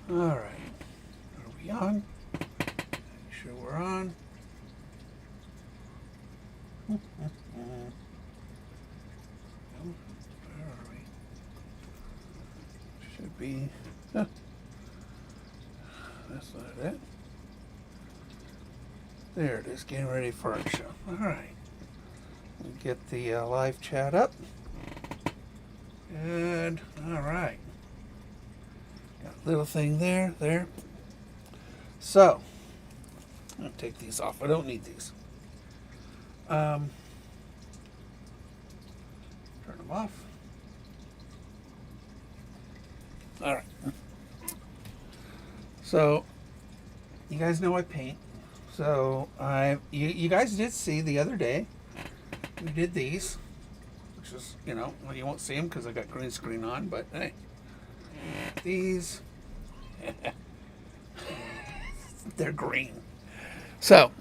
All right. Are we on? Make sure we're on. Where are we? Should be. Huh, that's not it. There it is. Getting ready for our show. All right. We get the live chat up. Good. All right. Got a little thing there. So, I'm going to take these off. I don't need these. Turn them off. All right. So, you guys know I paint. So, you guys did see the other day, we did these, which is, well, you won't see them because I got green screen on, but hey, these, they're green. So,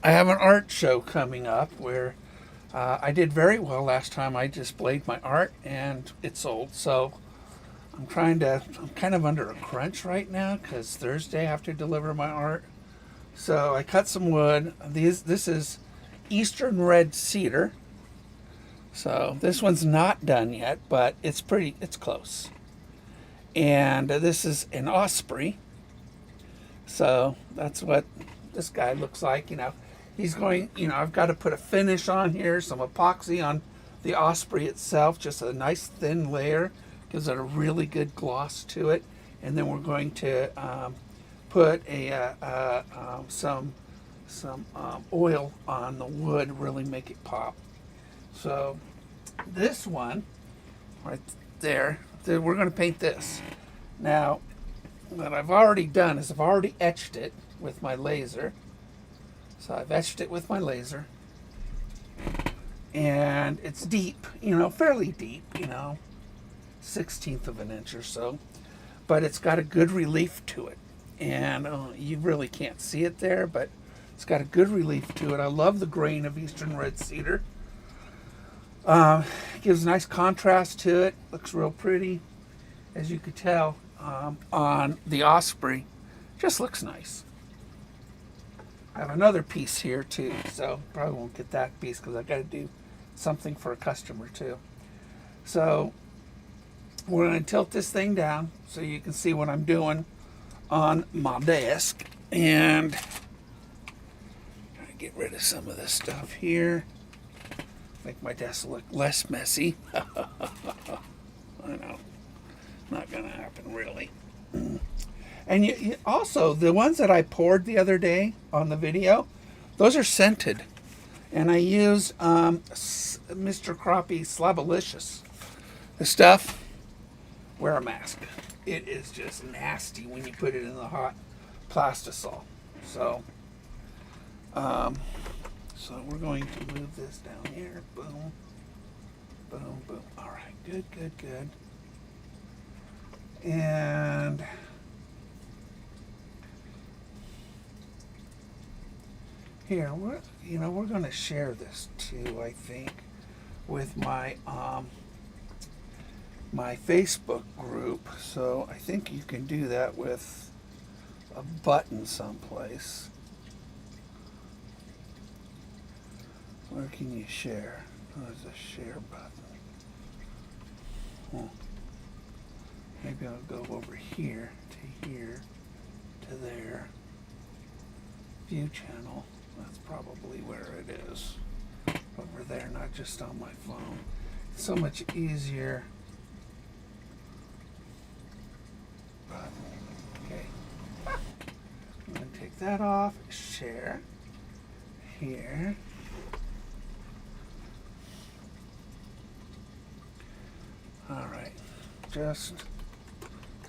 I have an art show coming up where I did very well last time. I displayed my art and it sold. So, I'm kind of under a crunch right now because Thursday I have to deliver my art. So I cut some wood. This is Eastern Red Cedar. So this one's not done yet, but it's close. And this is an osprey. So that's what this guy looks like. He's going, I've got to put a finish on here, some epoxy on the osprey itself, just a nice thin layer, gives it a really good gloss to it. And then we're going to put some oil on the wood, really make it pop. So this one right there, we're going to paint this. Now, what I've already done is I've already etched it with my laser. So I've etched it with my laser, and it's deep, fairly deep, 1/16 of an inch or so, but it's got a good relief to it. And you really can't see it there, but it's got a good relief to it. I love the grain of Eastern Red Cedar. Gives a nice contrast to it. Looks real pretty, as you could tell on the osprey. Just looks nice. I have another piece here too, so probably won't get that piece because I got to do something for a customer too. So we're going to tilt this thing down so you can see what I'm doing on my desk, and try to get rid of some of this stuff here, make my desk look less messy. I know, not gonna happen really. And you also, the ones that I poured the other day on the video, those are scented, and I use Mr. Crappie Slabalicious. The stuff, wear a mask. It is just nasty when you put it in the hot plastisol. So we're going to move this down here. Boom, boom, boom. All right, good. And here we're going to share this too, I think, with my my Facebook group. So I think you can do that with a button someplace. Where can you share? There's a share button. Maybe I'll go over here to there. View channel. That's probably where it is. Over there, not just on my phone. It's so much easier. Okay. I'm going to take that off. Share. Here. All right. Just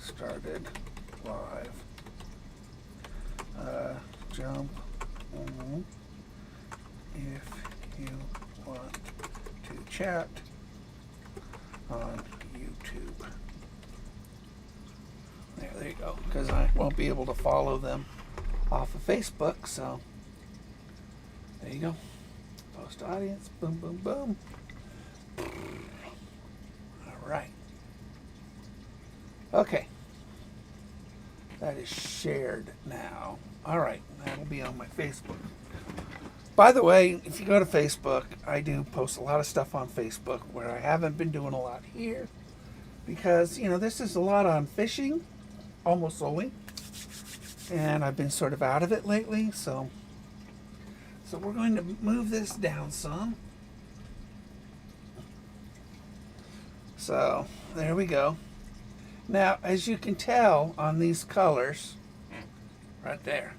started live. Jump in if you want to chat on YouTube. There you go. Because I won't be able to follow them off of Facebook, so there you go. Post audience. Boom, boom, boom. All right. Okay. That is shared now. All right, that'll be on my Facebook. By the way, if you go to Facebook, I do post a lot of stuff on Facebook where I haven't been doing a lot here because, this is a lot on fishing, almost solely, and I've been sort of out of it lately, so we're going to move this down some. So there we go. Now, as you can tell on these colors, right there,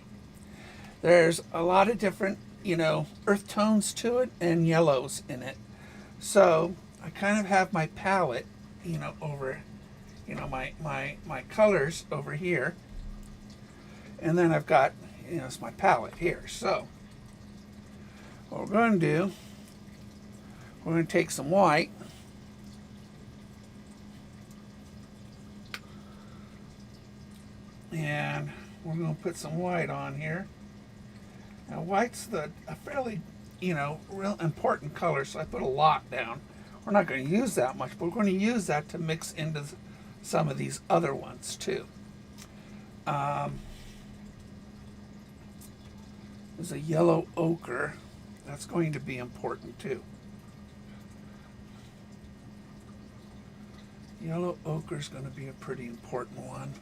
there's a lot of different, earth tones to it and yellows in it. So I kind of have my palette, over, my colors over here. And then I've got, it's my palette here. So what we're going to do, we're going to take some white. And we're going to put some white on here. Now white's a fairly, real important color, so I put a lot down. We're not going to use that much, but we're going to use that to mix into some of these other ones too. There's a yellow ochre. That's going to be important too. Yellow ochre is going to be a pretty important one.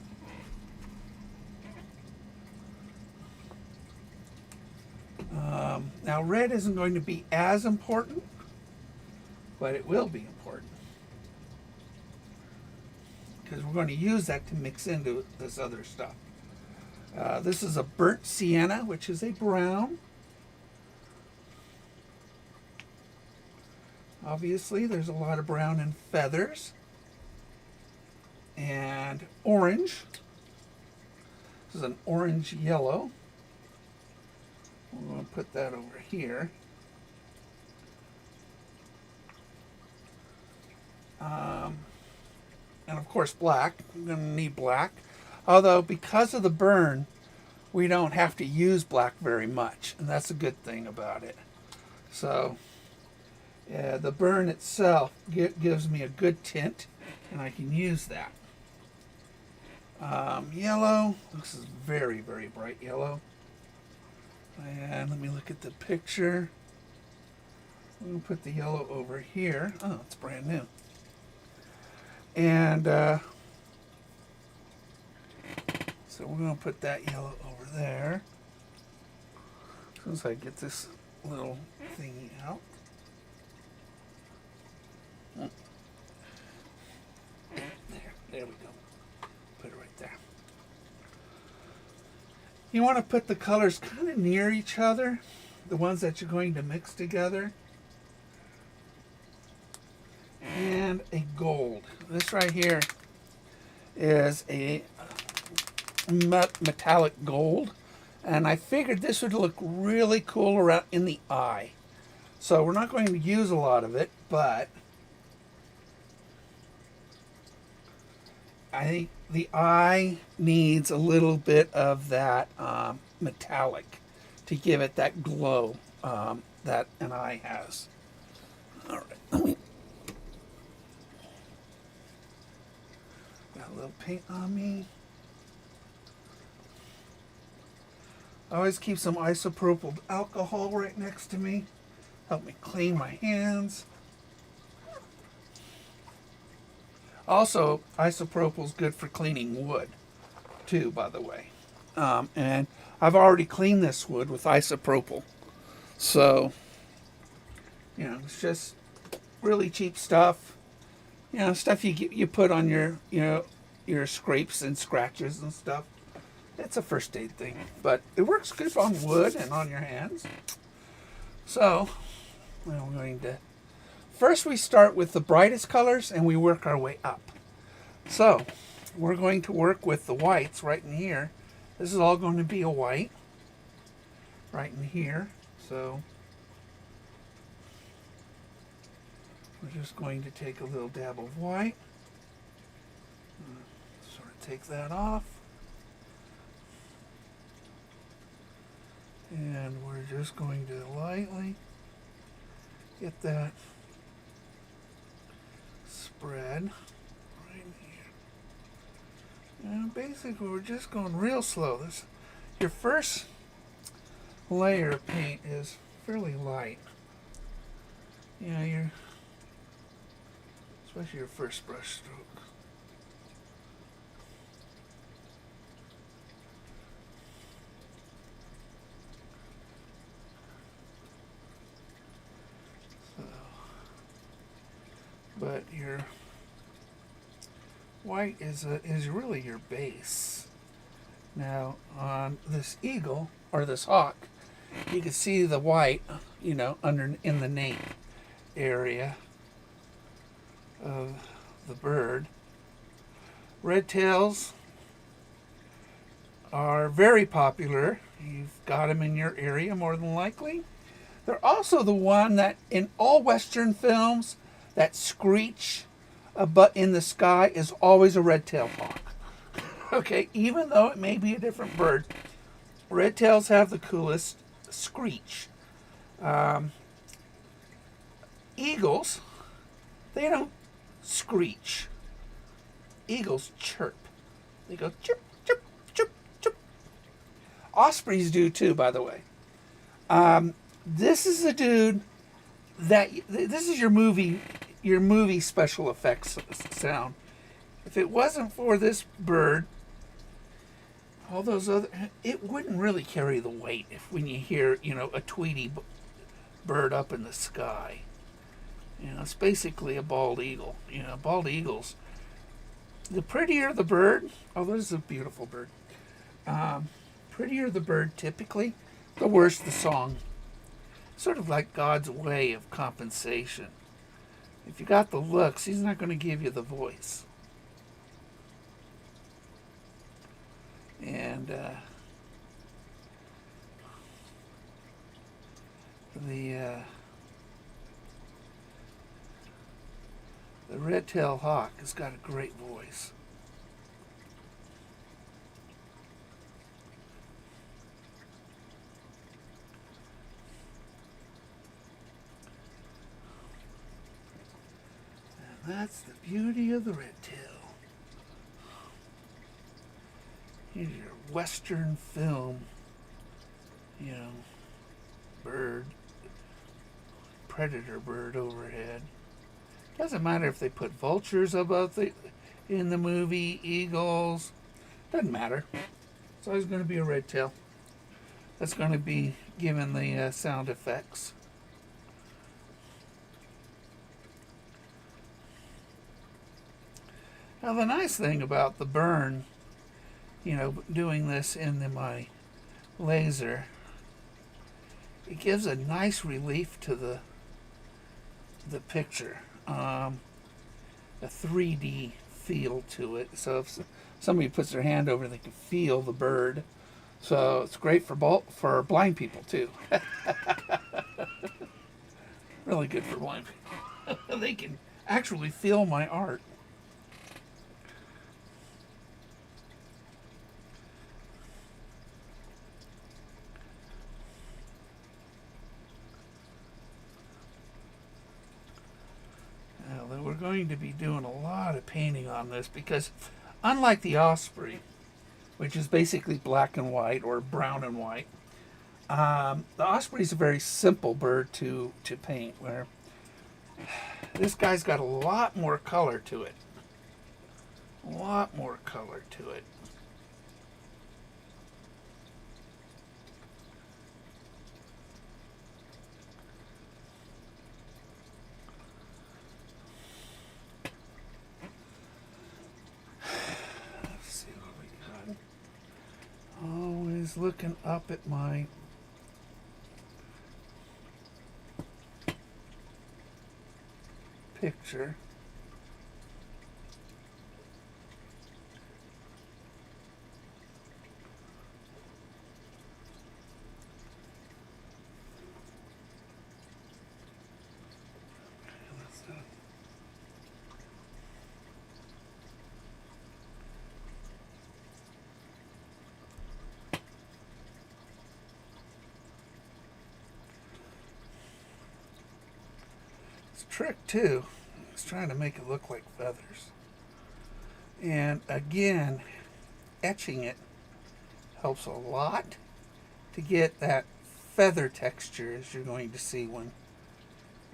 Now red isn't going to be as important, but it will be important because we're going to use that to mix into this other stuff. This is a burnt sienna, which is a brown. Obviously, there's a lot of brown in feathers. And orange. This is an orange yellow. We're going to put that over here. And of course black. I'm going to need black. Although because of the burn, we don't have to use black very much. And that's a good thing about it. So yeah, the burn itself gives me a good tint. And I can use that. Yellow. This is very, very bright yellow. And let me look at the picture. I'm going to put the yellow over here. Oh, it's brand new. And so we're going to put that yellow over there. As soon as I get this little thingy out. There we go. Put it right there. You want to put the colors kind of near each other, the ones that you're going to mix together. And a gold. This right here is a metallic gold. And I figured this would look really cool around in the eye. So we're not going to use a lot of it, but I think the eye needs a little bit of that metallic to give it that glow that an eye has. All right, let me. Got a little paint on me. I always keep some isopropyl alcohol right next to me. Help me clean my hands. Also, isopropyl is good for cleaning wood, too, by the way. And I've already cleaned this wood with isopropyl. So, it's just really cheap stuff. Stuff you put on your scrapes and scratches and stuff. It's a first aid thing, but it works good on wood and on your hands. So, I'm going to. First, we start with the brightest colors and we work our way up. So, we're going to work with the whites right in here. This is all going to be a white right in here. So, we're just going to take a little dab of white. Sort of take that off. And we're just going to lightly get that spread right here. And basically, we're just going real slow. Your first layer of paint is fairly light. Especially your first brush stroke. So, but your white is really your base. Now on this eagle or this hawk, you can see the white, under in the nape area of the bird. Red tails are very popular. You've got them in your area more than likely. They're also the one that in all Western films, that screech in the sky is always a red-tailed hawk. Okay, even though it may be a different bird, red tails have the coolest screech. Eagles, they don't screech. Eagles chirp. They go chirp, chirp, chirp, chirp. Ospreys do too, by the way. This is a dude this is your movie special effects sound. If it wasn't for this bird, all those other, it wouldn't really carry the weight when you hear, a Tweety bird up in the sky. It's basically a bald eagle. Bald eagles, the prettier the bird, oh, this is a beautiful bird. Prettier the bird typically, the worse the song. Sort of like God's way of compensation. If you got the looks, he's not going to give you the voice. And the red-tailed hawk has got a great voice. And that's the beauty of the red-tail. Here's your Western film, bird, predator bird overhead. Doesn't matter if they put vultures in the movie, eagles. Doesn't matter. It's always going to be a red tail. That's going to be given the sound effects. Now the nice thing about the burn, doing this in my laser, it gives a nice relief to the picture. A 3D feel to it. So if somebody puts their hand over, they can feel the bird. So it's great for blind people too. Really good for blind people. They can actually feel my art. We're going to be doing a lot of painting on this because unlike the osprey, which is basically black and white or brown and white, the osprey is a very simple bird to paint, where this guy's got a lot more color to it. A lot more color to it. Always looking up at my picture. Trick too is trying to make it look like feathers. And again, etching it helps a lot to get that feather texture, as you're going to see when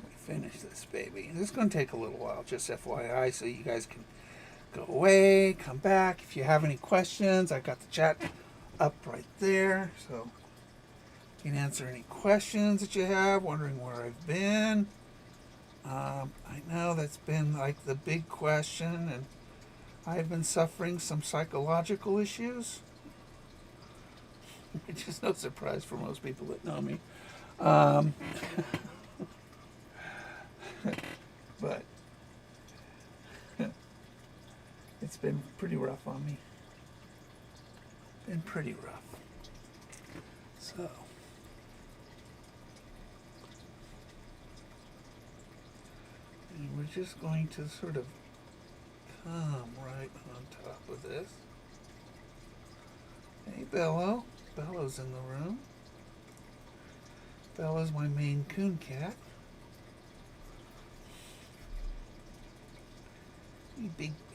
we finish this baby. This is going to take a little while, just FYI, so you guys can go away, come back. If you have any questions, I got the chat up right there, so you can answer any questions that you have, wondering where I've been. I know that's been like the big question, and I've been suffering some psychological issues, which is no surprise for most people that know me. But it's been pretty rough on me. Been pretty rough. So, and we're just going to sort of come right on top of this. Hey, Bello. Bello's in the room. Bella's my Maine Coon cat.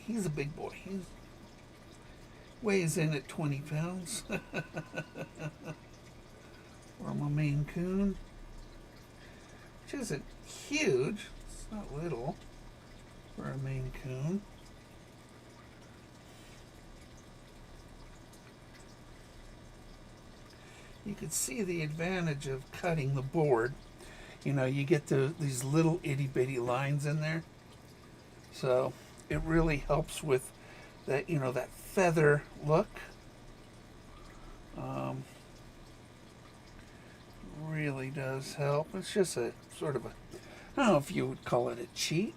He's a big boy. He weighs in at 20 pounds. Or my Maine Coon, which isn't huge. It's not little for a Maine Coon. You could see the advantage of cutting the board. You know, you get these little itty bitty lines in there. So it really helps with that, you know, that feather look. Really does help. It's just a sort of a, I don't know if you would call it a cheat.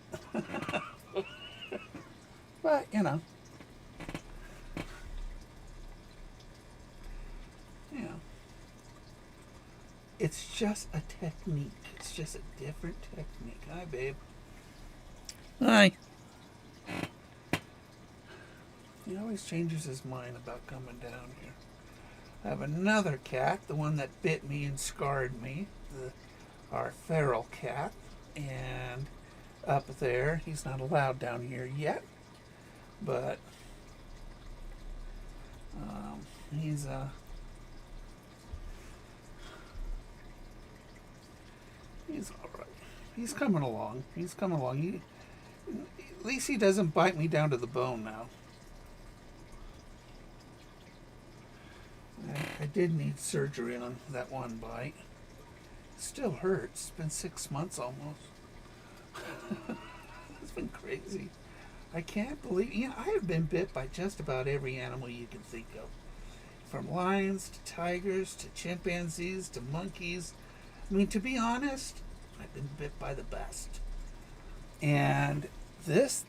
But, you know. It's just a technique. It's just a different technique. Hi, babe. Hi. He always changes his mind about coming down here. I have another cat, the one that bit me and scarred me, our feral cat. And up there, he's not allowed down here yet, but he's all right. He's coming along. He's coming along. At least he doesn't bite me down to the bone now. I did need surgery on that one bite. It still hurts. It's been 6 months almost. It's been crazy. I can't believe, you know, I have been bit by just about every animal you can think of. From lions to tigers to chimpanzees to monkeys. I mean, to be honest, I've been bit by the best. And this,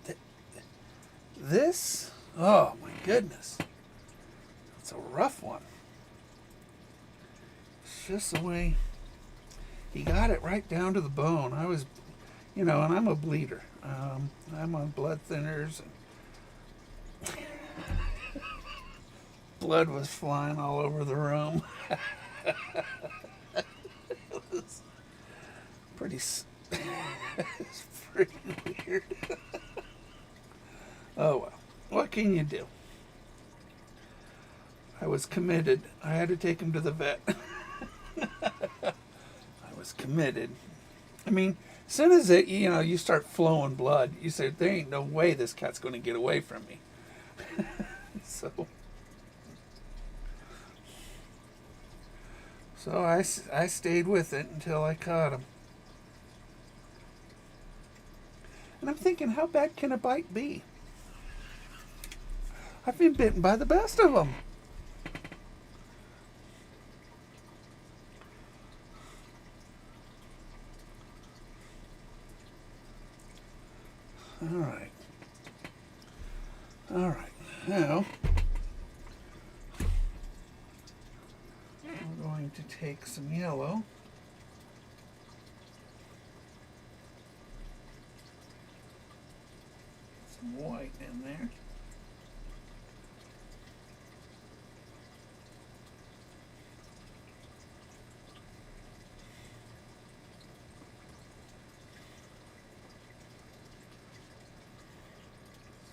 oh my goodness. It's a rough one. It's just the way he got it right down to the bone. I was, you know, and I'm a bleeder. I'm on blood thinners. And blood was flying all over the room. It was pretty, it's pretty weird. Oh well, what can you do? I was committed. I had to take him to the vet. I was committed. I mean, as soon as you start flowing blood, you say, there ain't no way this cat's going to get away from me. So I stayed with it until I caught him. And I'm thinking, how bad can a bite be? I've been bitten by the best of them. All right. Now, we're going to take some yellow. Some white in there.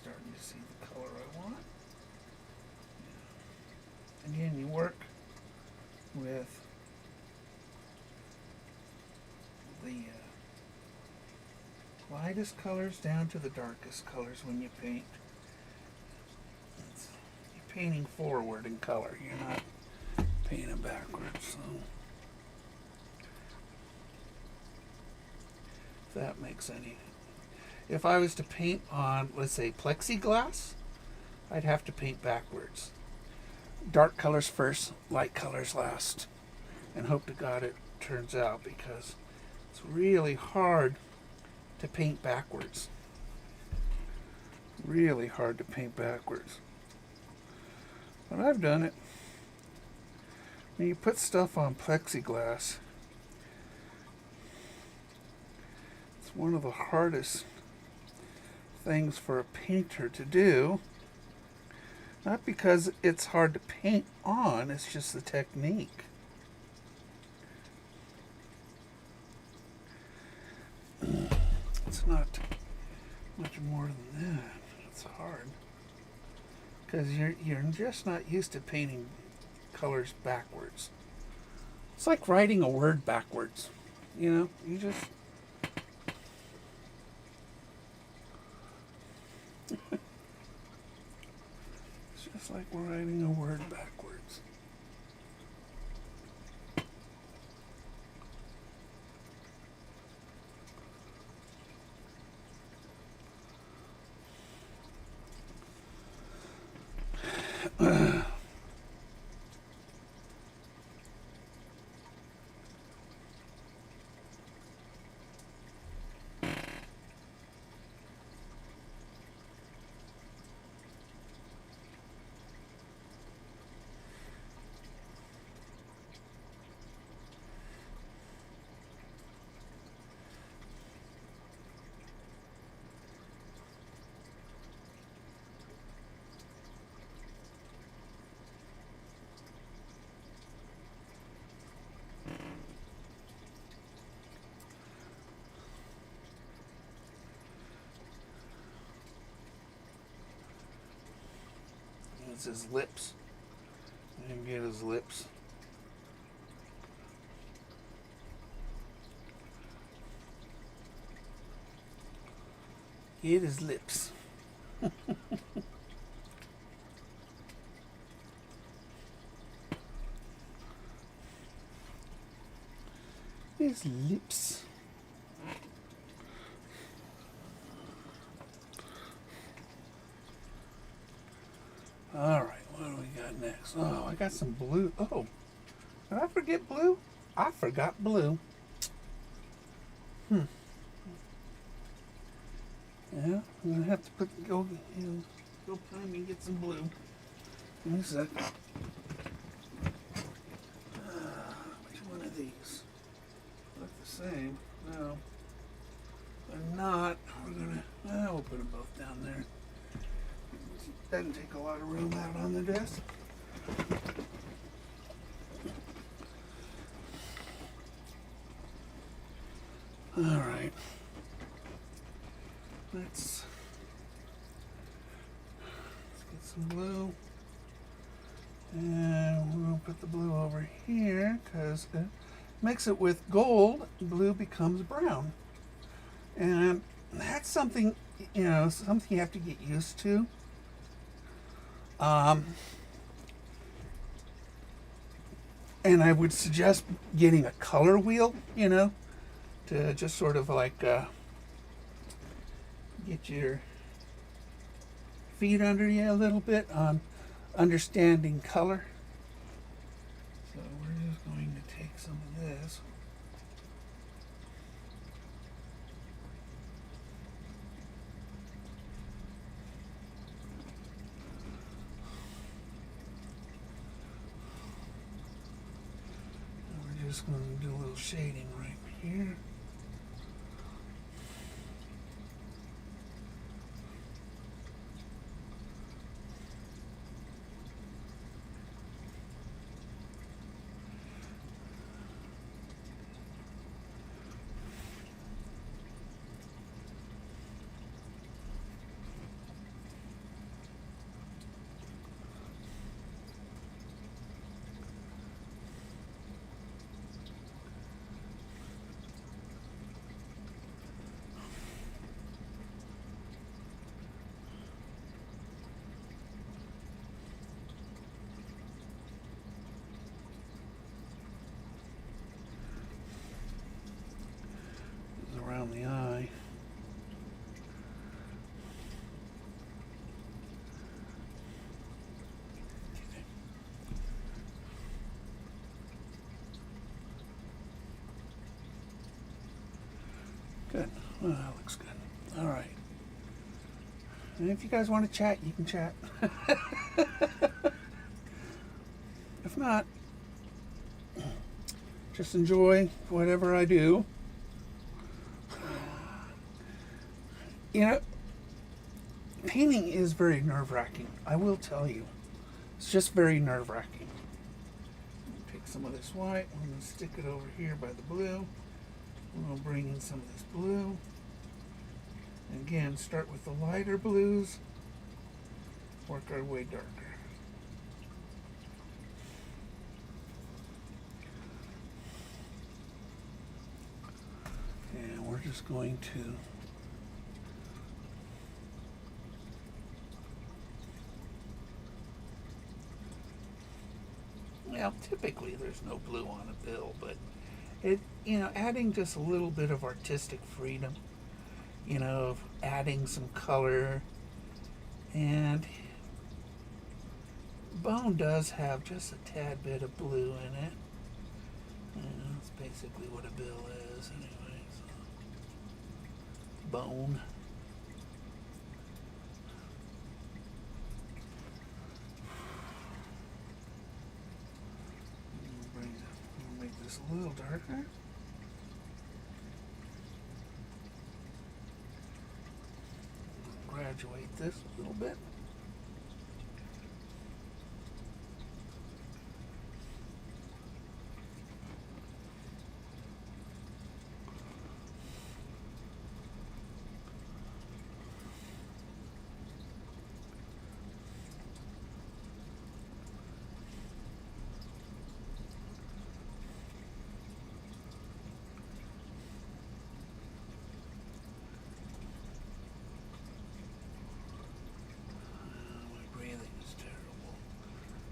Starting to see the color I want. lightest colors down to the darkest colors when you paint. You're painting forward in color. You're not painting backwards. So if that makes any. If I was to paint on, let's say, plexiglass, I'd have to paint backwards. Dark colors first, light colors last. And hope to God it turns out, because it's really hard to paint backwards. Really hard to paint backwards. But I've done it. When you put stuff on plexiglass, it's one of the hardest things for a painter to do. Not because it's hard to paint on, it's just the technique. It's not much more than that. It's hard. Because you're just not used to painting colors backwards. It's like writing a word backwards. You know, you just... It's just like writing a word backwards. It's his lips. I didn't get his lips. Get his lips. His lips. All right, what do we got next? Oh, I got some blue. Oh, did I forget blue? I forgot blue. Yeah, I'm gonna have to go find me and get some blue. Give me a sec. Which one of these? Look the same. No, they're not. We'll put them both down there. Doesn't take a lot of room out on the desk. All right. Let's get some blue. And we're going to put the blue over here because mix it with gold, blue becomes brown. And that's something, something you have to get used to. And I would suggest getting a color wheel, to just sort of like get your feet under you a little bit on understanding color. So we're just going to take some of this. Just going to do a little shading right here. Good. Well, that looks good. All right. And if you guys want to chat, you can chat. If not, just enjoy whatever I do. You know, painting is very nerve-wracking. I will tell you. It's just very nerve-wracking. Take some of this white. I'm going to stick it over here by the blue. I'm going to bring in some of this blue. Again, start with the lighter blues. Work our way darker. And we're just going to well, typically there's no blue on a bill, but it, adding just a little bit of artistic freedom, of adding some color. And bone does have just a tad bit of blue in it. That's basically what a bill is anyways. Bone. Make this a little darker. Graduate this a little bit.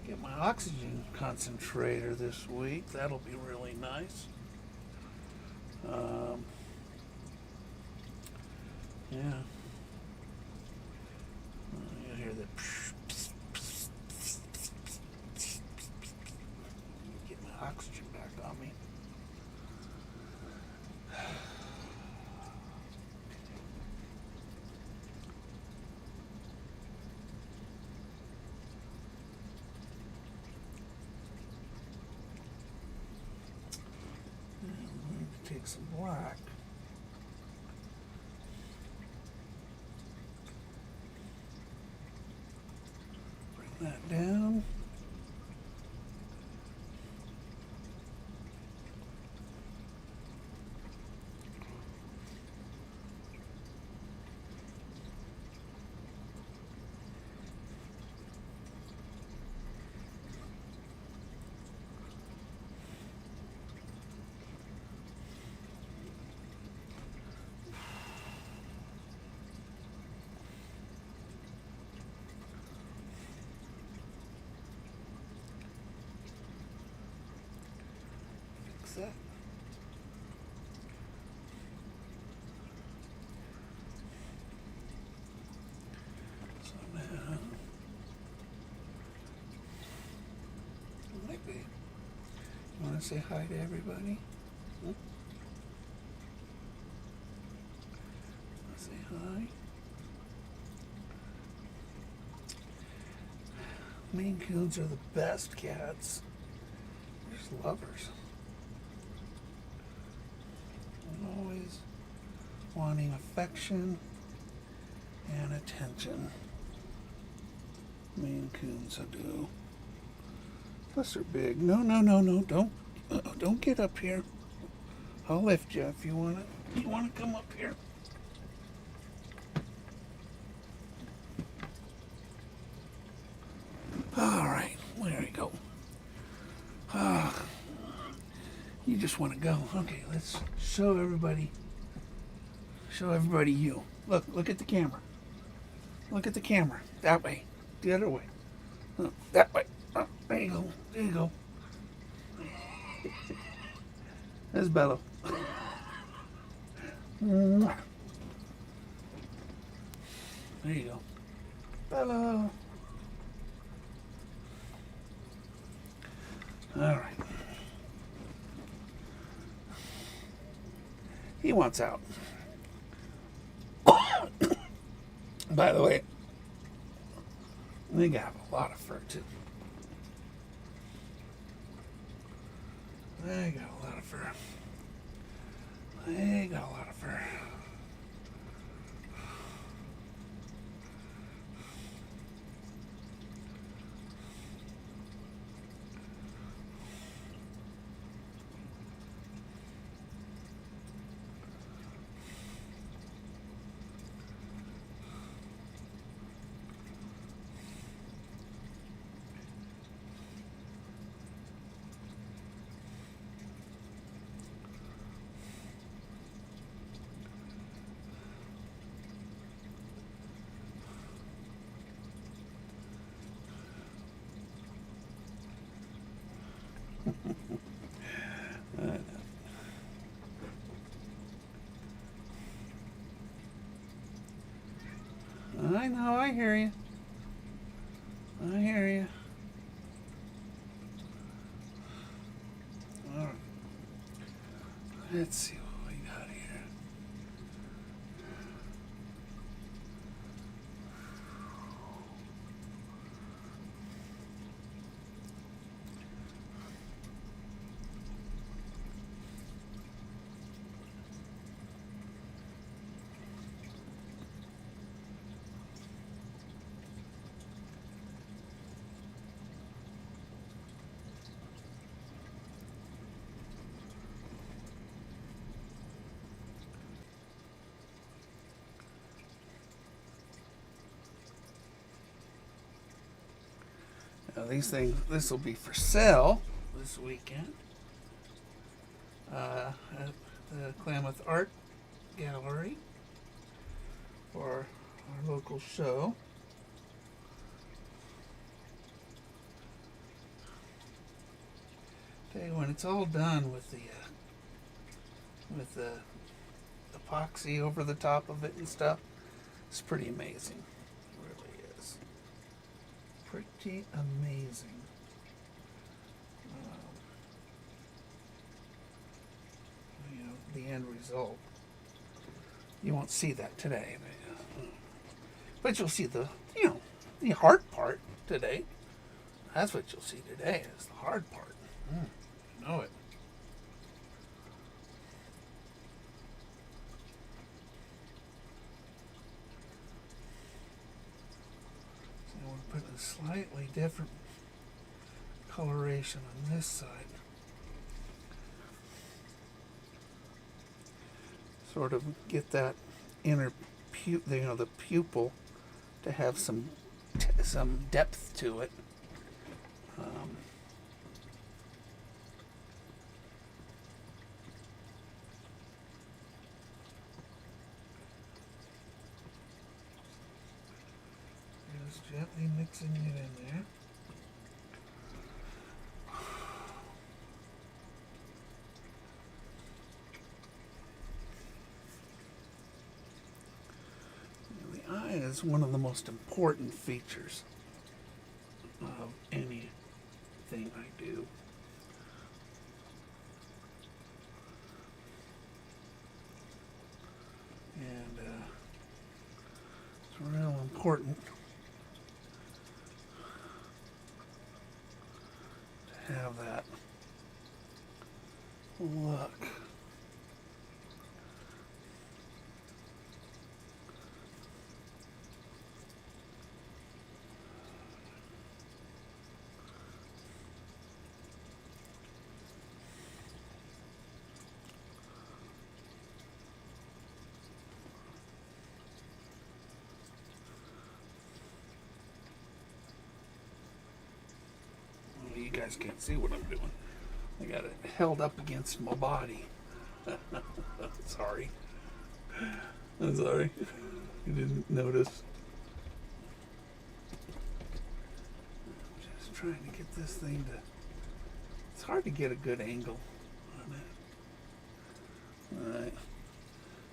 Get my oxygen concentrator this week. That'll be really nice. Yeah. You hear that. Get my oxygen back on me. Take some black. Bring that down. That. So now, maybe you want to say hi to everybody? Say hi. Maine Coons are the best cats. They're just lovers. Always wanting affection and attention. Maine Coons do. Plus they're big. No, don't get up here. I'll lift you if you want to. You want to come up here? All right, there you go. You just want to go. Okay, let's show everybody you. Look at the camera. Look at the camera. That way. The other way. That way. Oh, there you go. There you go. There's Bello. There you go. Bello. All right. He wants out. By the way, they got a lot of fur too. They got a lot of fur. They got a lot of fur. I know, I hear you. I hear you. All right. Let's see what we got here. Now these things, this will be for sale this weekend at the Klamath Art Gallery for our local show. Tell you, when it's all done with the epoxy over the top of it and stuff, it's pretty amazing. It really is. Pretty amazing. The end result. You won't see that today, but you'll see the the hard part today. That's what you'll see today, is the hard part. You know it. So we're putting a slightly different coloration on this side. Sort of get that inner the pupil to have some depth to it. Just gently mixing it in there. Is one of the most important features of anything I do. And it's real important to have that look. You guys can't see what I'm doing. I got it held up against my body. Sorry. I'm sorry. You didn't notice. Just trying to get this thing to... It's hard to get a good angle on it. Alright.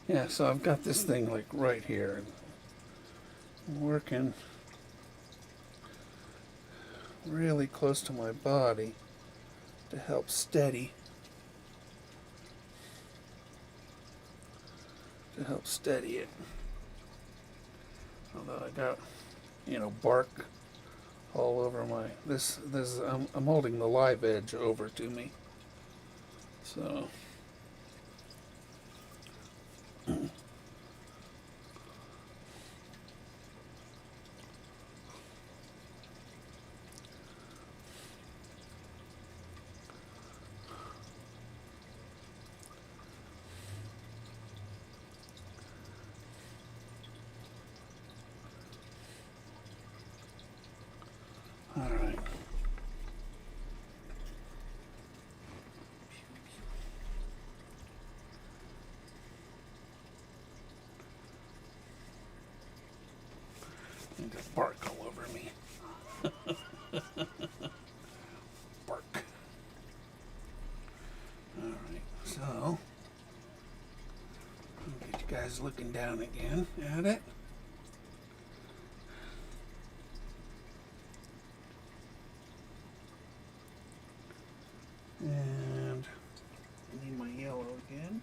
Yeah, so I've got this thing like right here. I'm working really close to my body to help steady it. Although I got, bark all over my this I'm holding the live edge over to me. So all right. And there's bark all over me. Bark. All right. So I'll get you guys looking down again at it. And I need my yellow again.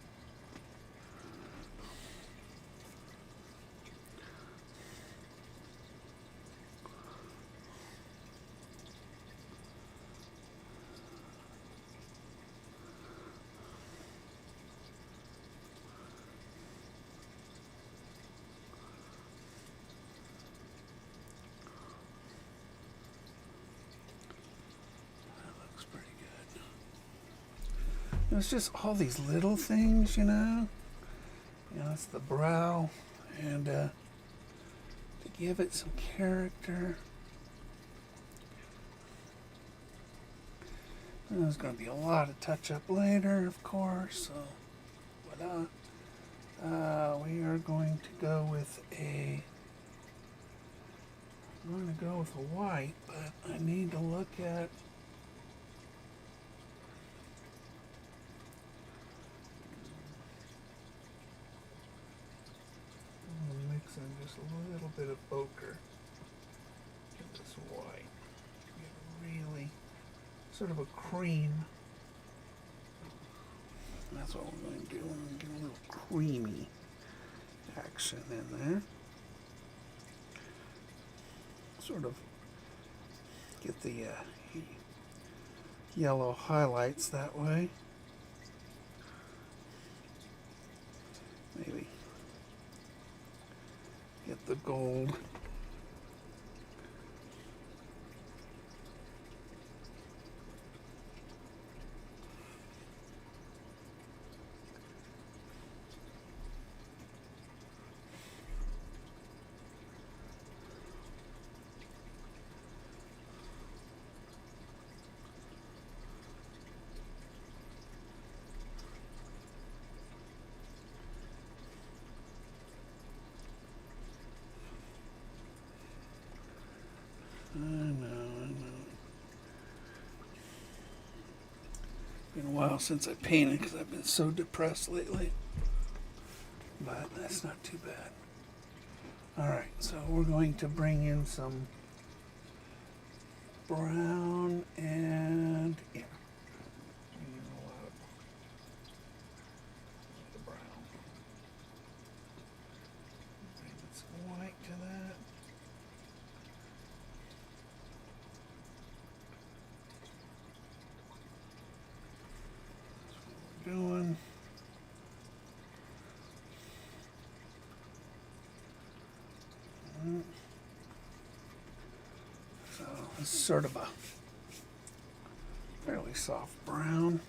Looks pretty good. It's just all these little things, it's the brow, and to give it some character. And there's going to be a lot of touch up later, of course. So, we are going to go with I'm going to go with a white, but I need to look at. I'm mixing just a little bit of ochre in this white. Get really sort of a cream. That's what we're going to do. We're going to get a little creamy action in there. Sort of get the yellow highlights that way. Maybe get the gold. I know. Been a while since I painted because I've been so depressed lately. But that's not too bad. Alright, so we're going to bring in some brown and the brown. Bring some white to that. Doing. So it's sort of a fairly soft brown.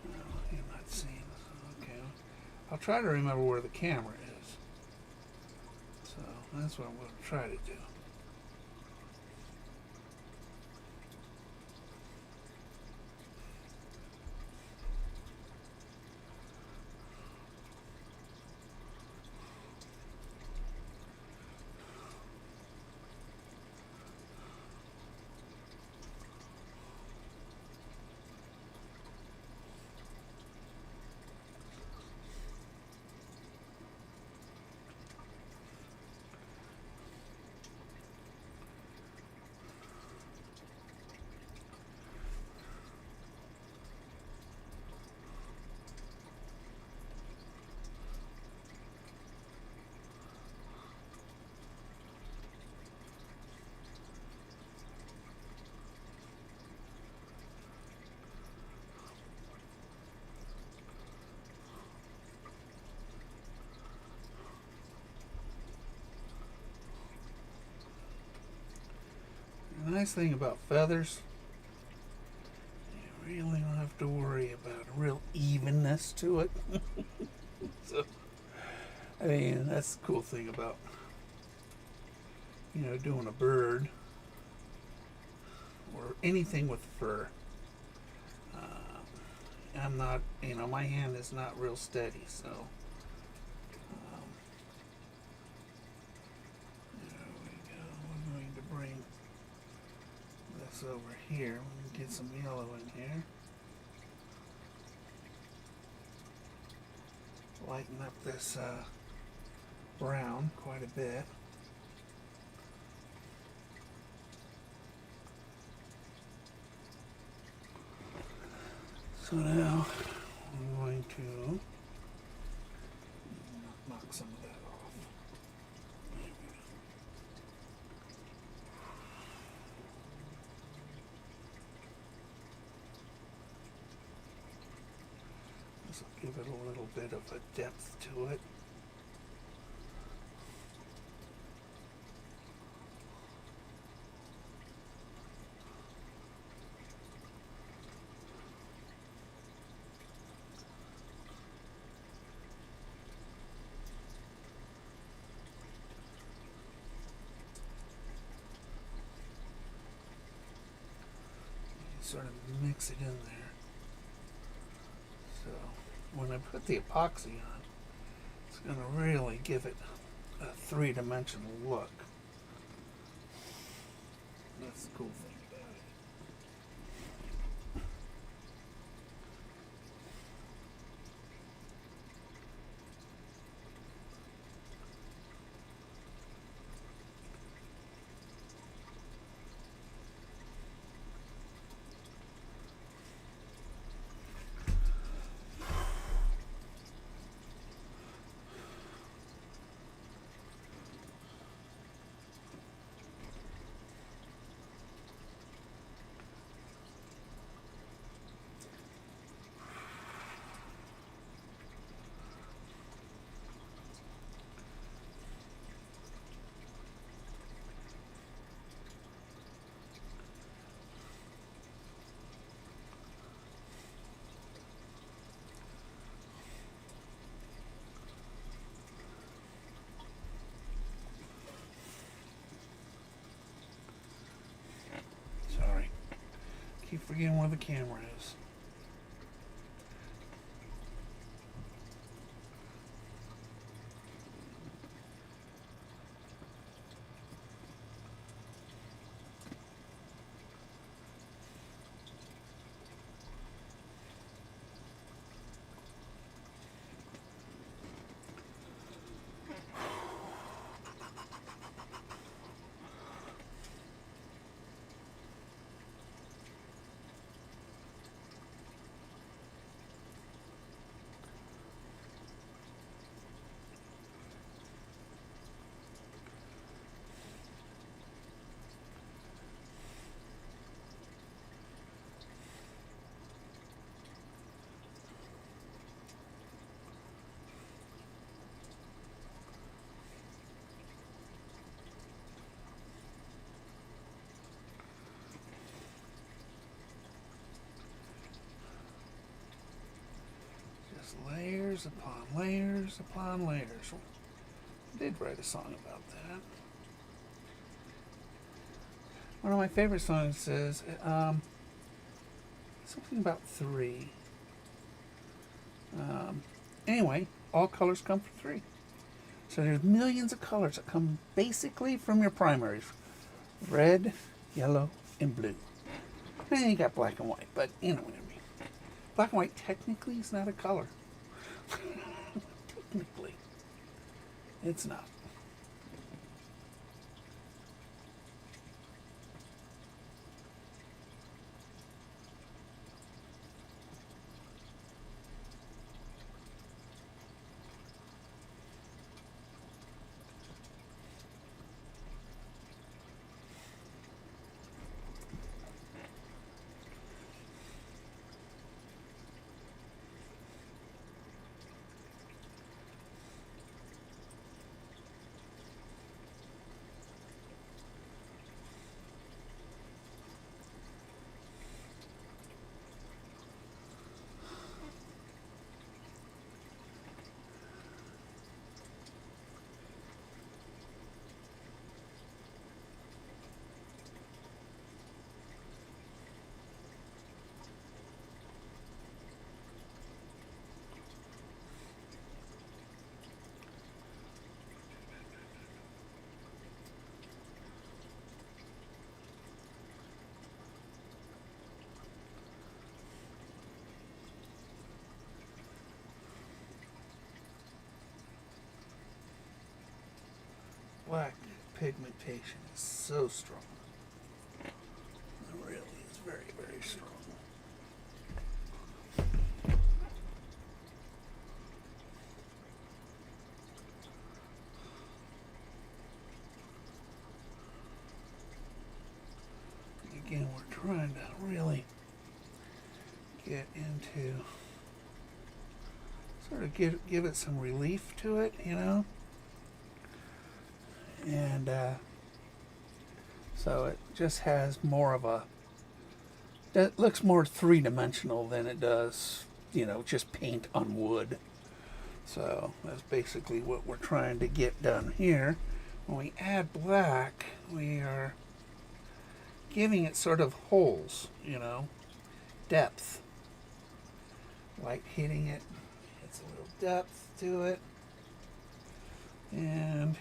You're not seeing this. Okay. I'll try to remember where the camera is. So that's what I'm going to try to do. nice thing about feathers, you really don't have to worry about a real evenness to it. So, I mean, that's the cool thing about, doing a bird or anything with fur. I'm not, my hand is not real steady, so there we go. We're going to bring this over here. We'll get some yellow in here. Lighten up this brown quite a bit. So now I'm going to knock some of that off. There we go. This will give it a little bit of a depth to it. Sort of mix it in there. So when I put the epoxy on, it's going to really give it a three-dimensional look. That's the cool thing about it. Sorry. Keep forgetting where the camera is. Layers upon layers upon layers. I did write a song about that. One of my favorite songs says something about three. Anyway, all colors come from three. So there's millions of colors that come basically from your primaries. Red, yellow, and blue. And then you got black and white, but you know what I mean. Black and white technically is not a color. Technically, it's not. black pigmentation is so strong. It really is very, very strong. Again, we're trying to really get into, sort of give it some relief to it, you know? And so it just has more of a, it looks more three-dimensional than it does, you know, just paint on wood. So that's basically what we're trying to get done here. When we add black, we are giving it sort of holes, you know, depth. Light hitting it, it's a little depth to it. And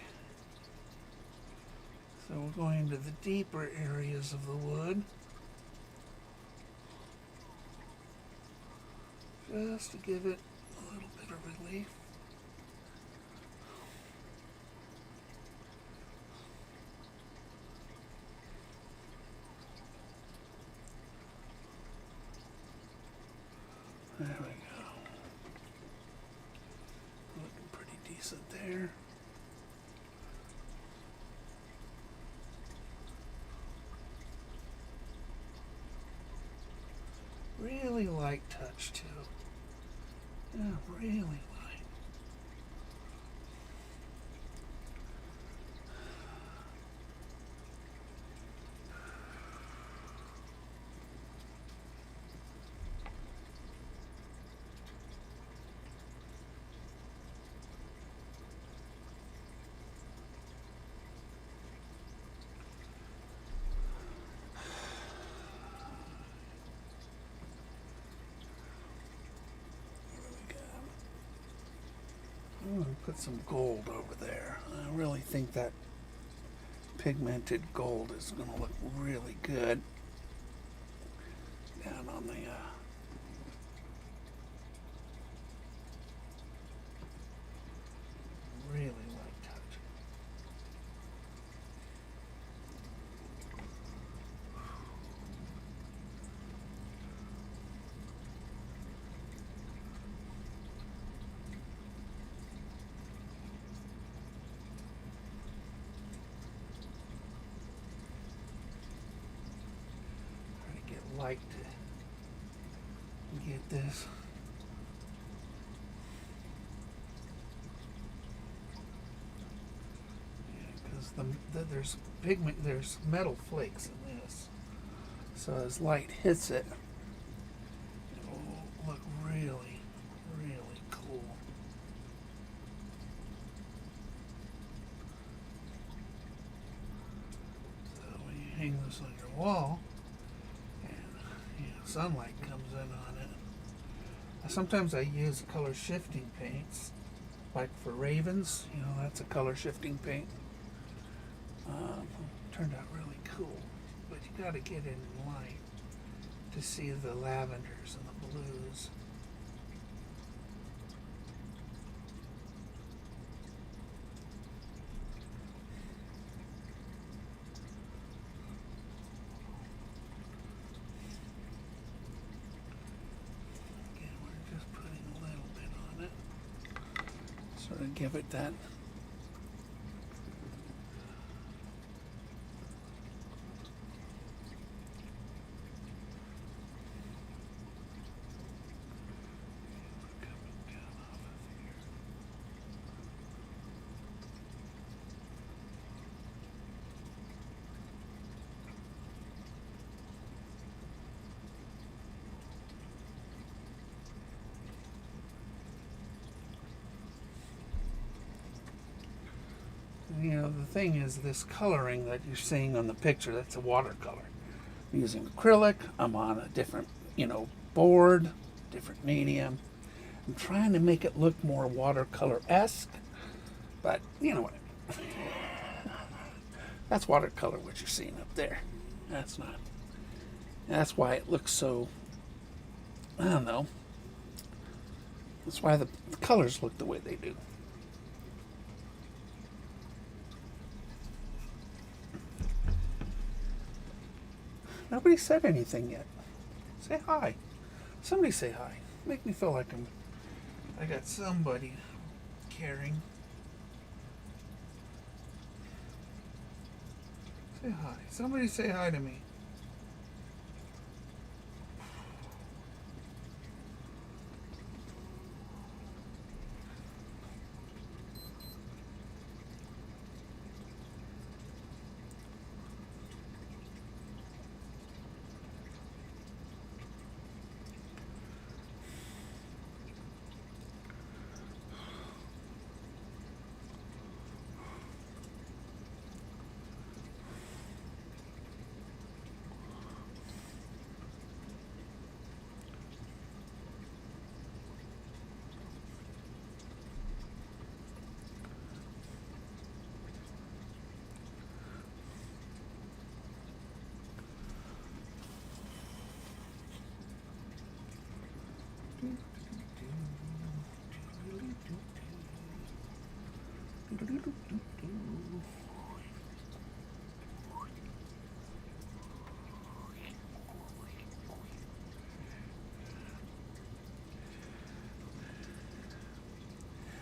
so we're going into the deeper areas of the wood, just to give it a little bit of relief. There we go. Looking pretty decent there. Really light touch too. Yeah, really light. I'm going to put some gold over there. I really think that pigmented gold is going to look really good down on the really light touch. Like to get this because there's pigment, there's metal flakes in this, so as light hits it, it will look really, really cool. So when you hang this on your wall, sunlight comes in on it. Sometimes I use color shifting paints, like for ravens, you know, that's a color shifting paint. Turned out really cool, but you got to get in light to see the lavenders and the blues. Sort of give it that you know, the thing is, this coloring that you're seeing on the picture, that's a watercolor. I'm using acrylic. I'm on a different, you know, board, different medium. I'm trying to make it look more watercolor-esque, but you know what I mean. That's watercolor, what you're seeing up there. That's not. That's why it looks so, I don't know. That's why the colors look the way they do. Nobody said anything yet. Say hi. Somebody say hi. Make me feel like I got somebody caring. Say hi. Somebody say hi to me.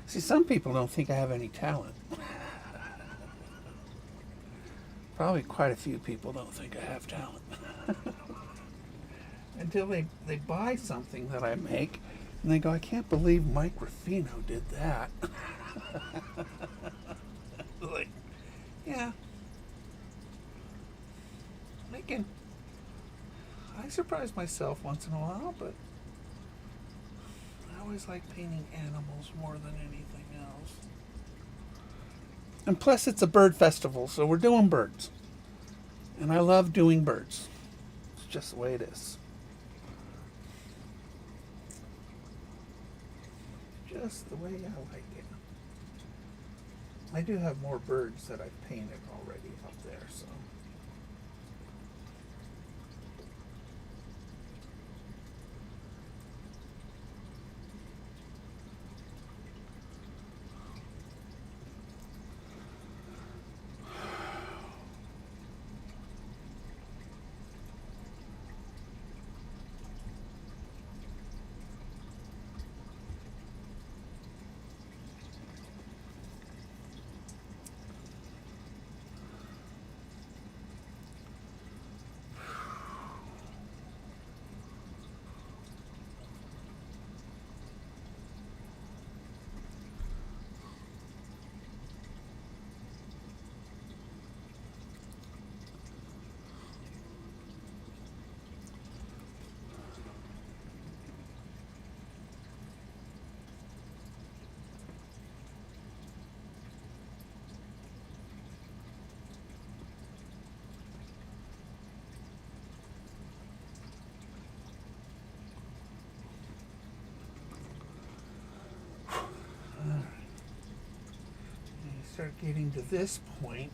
See, some people don't think I have any talent. Probably quite a few people don't think I have talent. Until they buy something that I make, and they go, I can't believe Mike Ruffino did that. Like, yeah. I surprise myself once in a while, but I always like painting animals more than anything else. And plus, it's a bird festival, so we're doing birds. And I love doing birds. It's just the way it is. Just the way I like it. I do have more birds that I've painted already up there, so. Start getting to this point,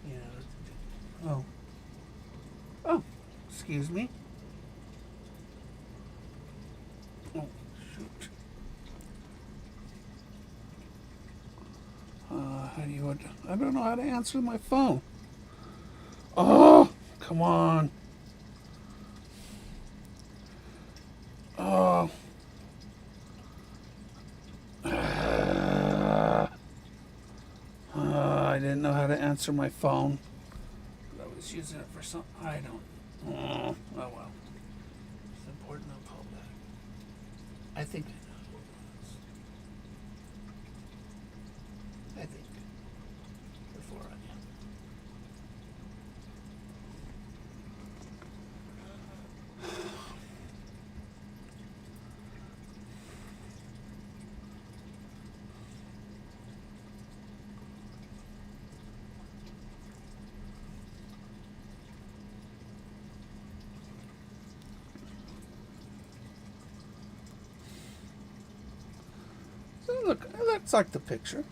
you know. Oh, excuse me. Oh, shoot. How do you? I don't know how to answer my phone. Oh, come on. Oh. I didn't know how to answer my phone. I was using it for something I don't. Oh well. It's important to call back. I think I know what it was. I think. Before I am. So look, that's like the picture.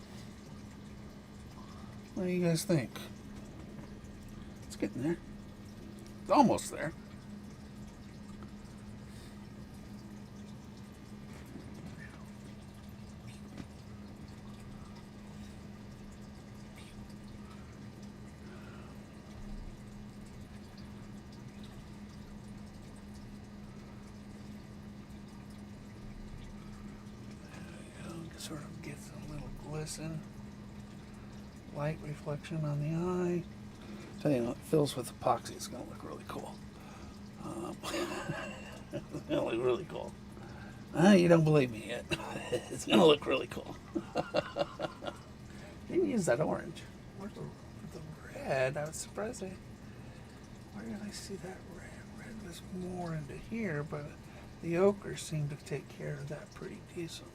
What do you guys think? It's getting there. It's almost there. sort of gets a little glisten, light reflection on the eye. Tell you, it fills with epoxy. It's going to look really cool. It's going to look really cool. You don't believe me yet. It's going to look really cool. Didn't use that orange. Where's the red? I was surprised. Where did I see that red? Red was more into here, but the ochre seemed to take care of that pretty decently.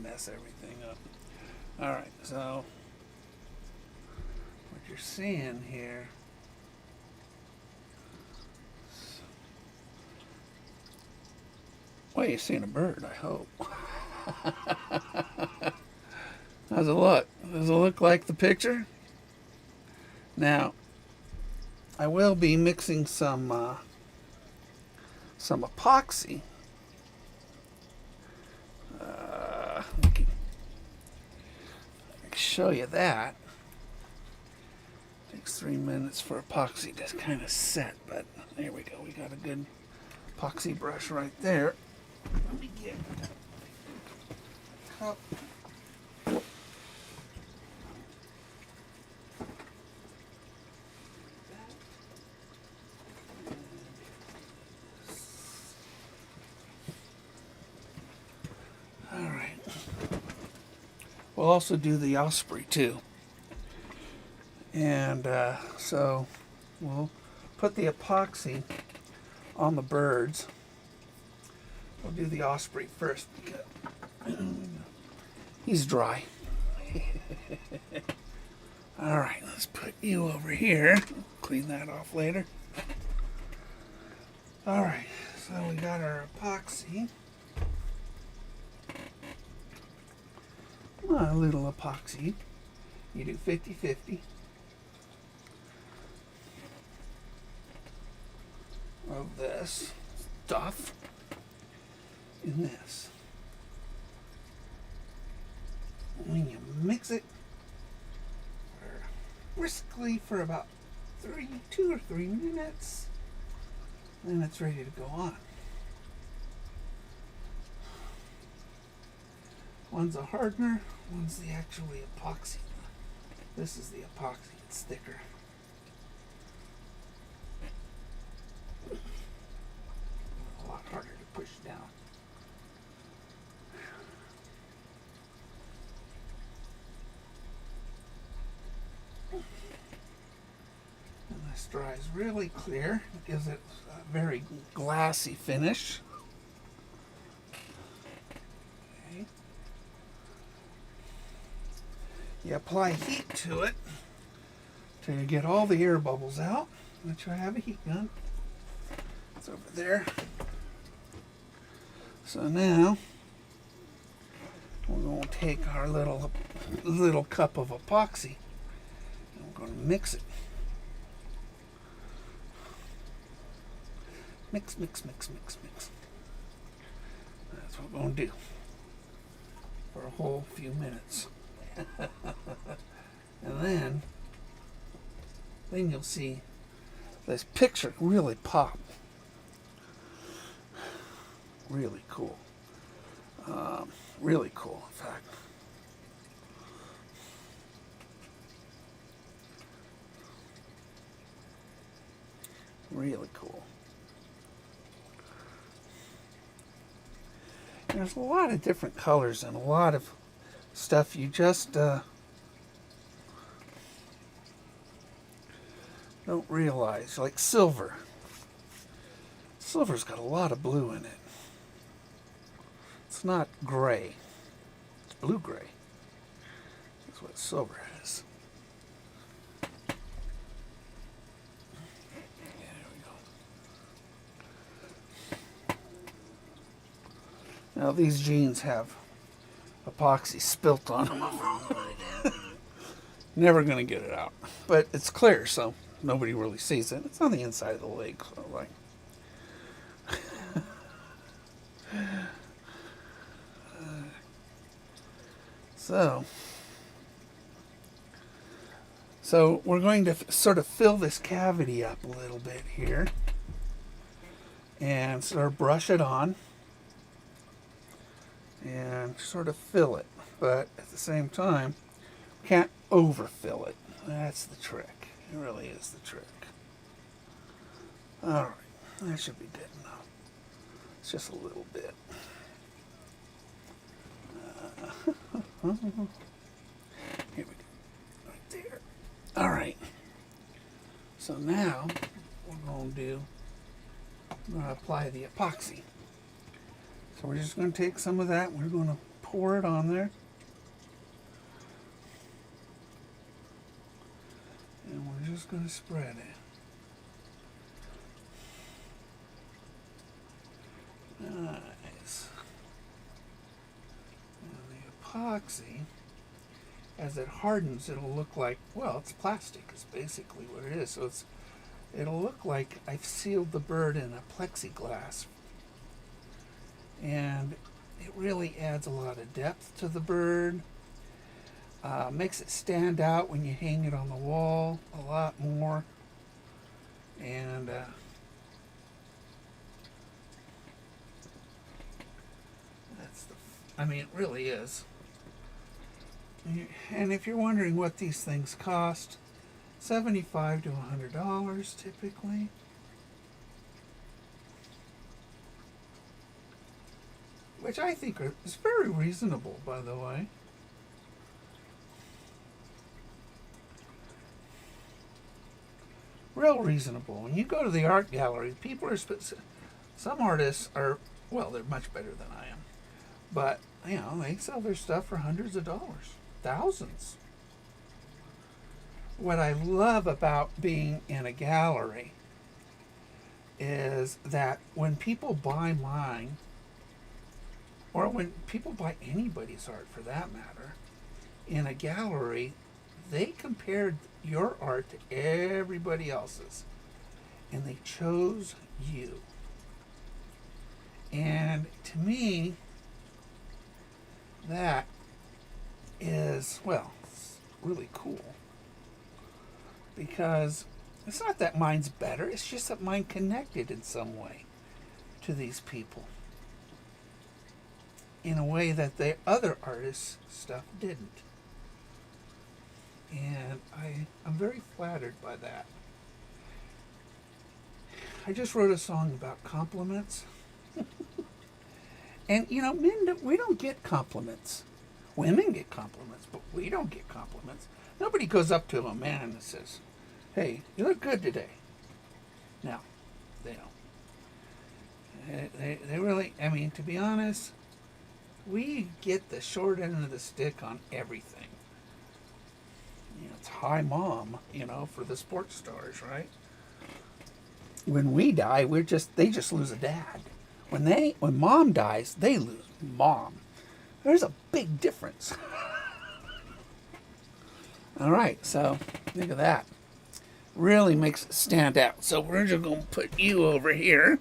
Mess everything up. All right, so what you're seeing here, well, you're seeing a bird, I hope. How's it look? Does it look like the picture? Now, I will be mixing some epoxy. Show you that. Takes 3 minutes for epoxy to kind of set, but there we go. We got a good epoxy brush right there. Let me get a cup. All right. We'll also do the osprey too. And so we'll put the epoxy on the birds. We'll do the osprey first because he's dry. All right, let's put you over here. Clean that off later. All right, so we got our epoxy. A little epoxy. You do 50-50 of this stuff in this. When you mix it briskly for about 2 or 3 minutes, then it's ready to go on. One's a hardener, one's the actually epoxy. This is the epoxy, it's thicker. A lot harder to push down. And this dries really clear. It gives it a very glassy finish. You apply heat to it till you get all the air bubbles out, which I have a heat gun. It's over there. So now we're going to take our little cup of epoxy and we're going to mix it. Mix, mix, mix, mix, mix. That's what we're going to do for a whole few minutes. And then you'll see this picture really pop. Really cool. Really cool, in fact. Really cool. There's a lot of different colors and a lot of stuff you just don't realize. Like silver. Silver's got a lot of blue in it. It's not gray. It's blue-gray. That's what silver is. Now these jeans have epoxy spilt on them. Never going to get it out. But it's clear, so nobody really sees it. It's on the inside of the leg. So, like. So we're going to sort of fill this cavity up a little bit here. And sort of brush it on. And sort of fill it, but at the same time, can't overfill it. That's the trick. It really is the trick. All right, that should be good enough. It's just a little bit. Here we go, right there. All right. So now what we're going to do, we're going to apply the epoxy. So we're just going to take some of that and we're going to pour it on there. And we're just going to spread it. Nice. And the epoxy, as it hardens, it'll look like, well, it's plastic is basically what it is. So it'll look like I've sealed the bird in a plexiglass. And it really adds a lot of depth to the bird. Makes it stand out when you hang it on the wall a lot more. And I mean, it really is. And if you're wondering what these things cost, $75 to $100 typically. Which I think is very reasonable, by the way. Real reasonable. When you go to the art gallery, people are, some artists are, well, they're much better than I am. But, you know, they sell their stuff for hundreds of dollars, thousands. What I love about being in a gallery is that when people buy mine, or when people buy anybody's art for that matter, in a gallery, they compared your art to everybody else's. And they chose you. And to me, that is, well, it's really cool. Because it's not that mine's better, it's just that mine connected in some way to these people. In a way that the other artists' stuff didn't. And I'm very flattered by that. I just wrote a song about compliments. And, you know, we don't get compliments. Women get compliments, but we don't get compliments. Nobody goes up to a man and says, "Hey, you look good today." No, they don't. They really, I mean, to be honest, we get the short end of the stick on everything. You know, it's hi mom, you know, for the sports stars, right? When we die, they just lose a dad. When mom dies, they lose mom. There's a big difference. All right, so think of that. Really makes it stand out. So we're just going to put you over here.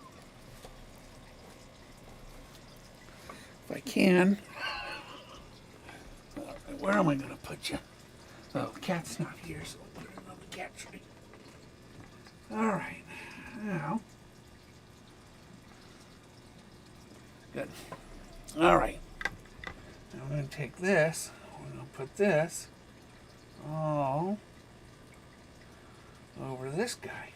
If I can. Where am I going to put you? Oh, the cat's not here, so we'll put it on the cat tree. All right, now. Good. All right. Now I'm going to take this. We're going to put this all over this guy.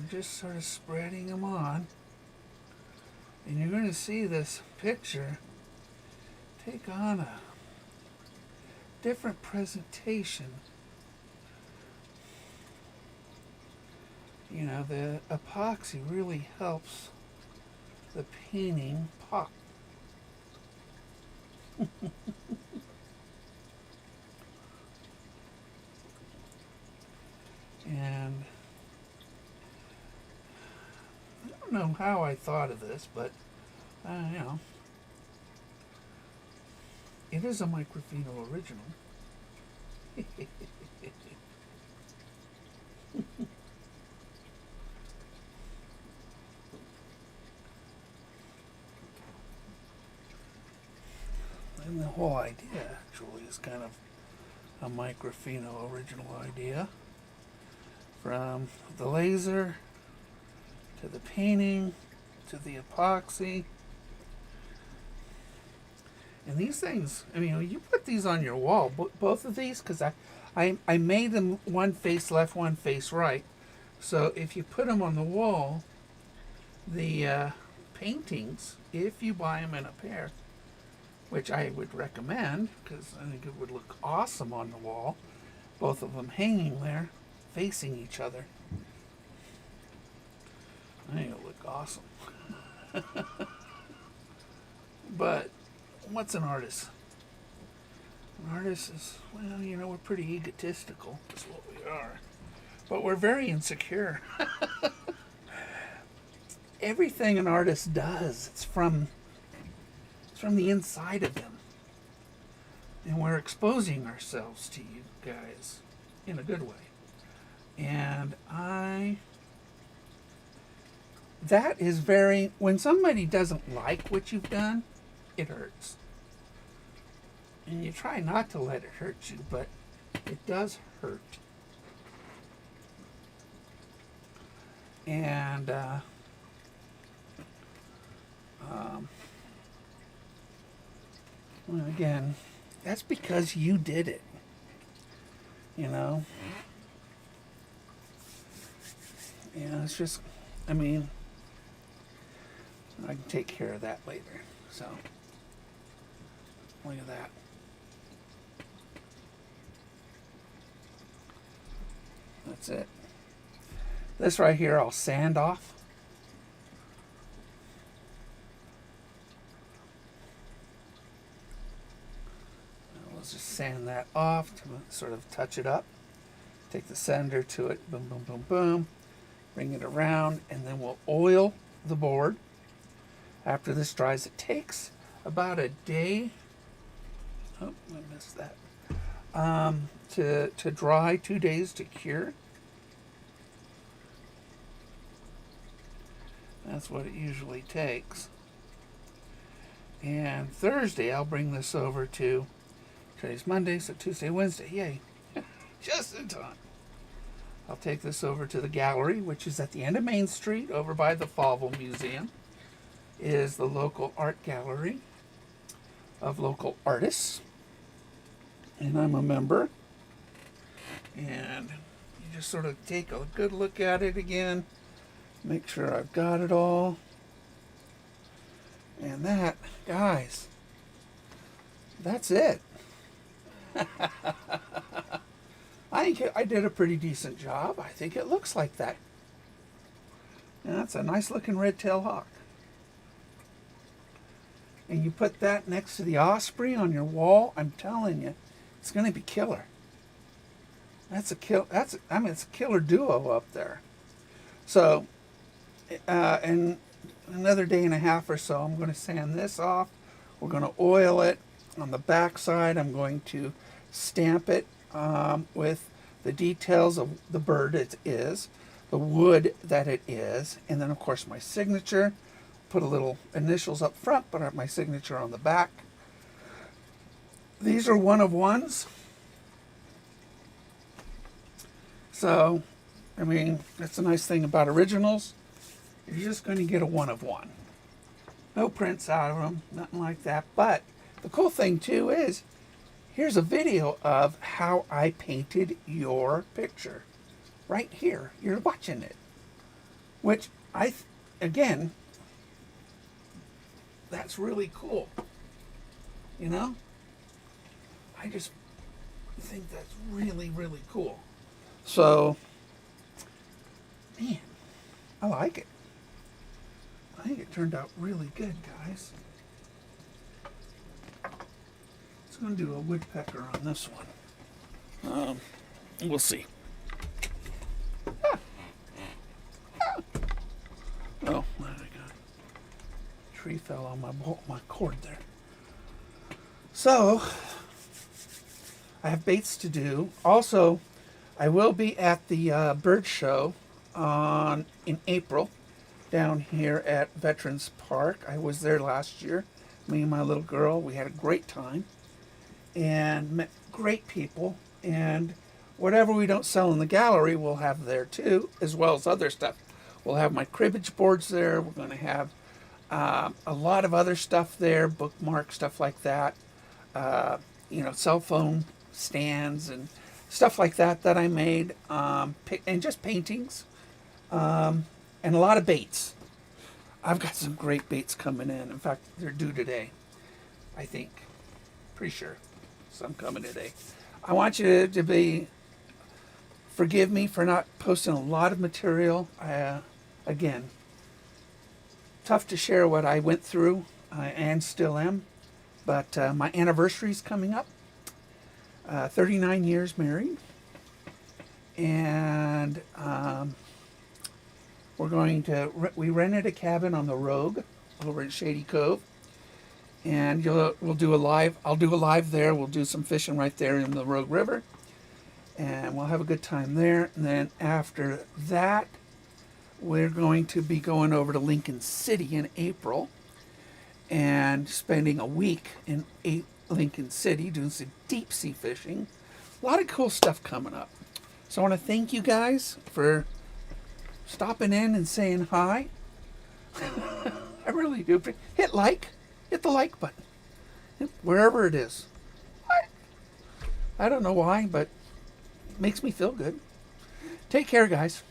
I'm just sort of spreading them on. And you're going to see this picture take on a different presentation. You know, the epoxy really helps the painting pop. And I don't know how I thought of this, but you know, it is a microfineal original. And the whole idea actually is kind of a microfineal original idea. From the laser to the painting to the epoxy. And these things, I mean, you put these on your wall, both of these, because I made them one face left, one face right. So if you put them on the wall, the paintings, if you buy them in a pair, which I would recommend, because I think it would look awesome on the wall, both of them hanging there, facing each other. I think it'll look awesome. But what's an artist? An artist is, well, you know, we're pretty egotistical, is what we are. But we're very insecure. Everything an artist does, it's from the inside of them. And we're exposing ourselves to you guys in a good way. And that is very, when somebody doesn't like what you've done, it hurts. And you try not to let it hurt you, but it does hurt. And well, again, that's because you did it. You know? Yeah, it's just, I mean, I can take care of that later. So, look at that. That's it. This right here, I'll sand off. Let's just sand that off to sort of touch it up. Take the sender to it, boom, boom, boom, boom. Bring it around, and then we'll oil the board. After this dries, it takes about a day. Oh, I missed that. To dry, 2 days to cure. That's what it usually takes. And Thursday, I'll bring this over to, today's Monday, so Tuesday, Wednesday, yay. Just in time. I'll take this over to the gallery, which is at the end of Main Street, over by the Fauvel Museum, is the local art gallery of local artists. And I'm a member. And you just sort of take a good look at it again. Make sure I've got it all. And that, guys, that's it. I think I did a pretty decent job. I think it looks like that. And that's a nice looking red-tailed hawk. And you put that next to the osprey on your wall, I'm telling you, it's going to be killer. It's a killer duo up there. So, in another day and a half or so, I'm going to sand this off. We're going to oil it. On the back side, I'm going to stamp it with the details of the bird it is, the wood that it is, and then of course my signature. Put a little initials up front, but my signature on the back. These are one of ones. So, I mean, that's a nice thing about originals. You're just going to get a one of one. No prints out of them, nothing like that. But the cool thing too is, here's a video of how I painted your picture. Right here, you're watching it. which again, that's really cool. You know, I just think that's really, really cool. So, man, I like it. I think it turned out really good, guys. It's going to do a woodpecker on this one. We'll see. Oh, my God. Tree fell on my cord there. So, I have baits to do. Also, I will be at the bird show in April down here at Veterans Park. I was there last year. Me and my little girl, we had a great time and met great people. And whatever we don't sell in the gallery, we'll have there too, as well as other stuff. We'll have my cribbage boards there. We're going to have a lot of other stuff there, bookmark stuff like that. Cell phone stands and stuff like that I made, and just paintings, and a lot of baits. I've got some great baits coming in. In fact, they're due today, I think. Pretty sure some coming today. I want you to forgive me for not posting a lot of material. Again, tough to share what I went through, and still am. But my anniversary's coming up. 39 years married. And we rented a cabin on the Rogue over at Shady Cove. And I'll do a live there. We'll do some fishing right there in the Rogue River. And we'll have a good time there. And then after that, we're going to be going over to Lincoln City in April and spending a week in Lincoln City doing some deep sea fishing. A lot of cool stuff coming up. So I want to thank you guys for stopping in and saying hi. I really do. Hit the like button, wherever it is. I don't know why, but it makes me feel good. Take care, guys.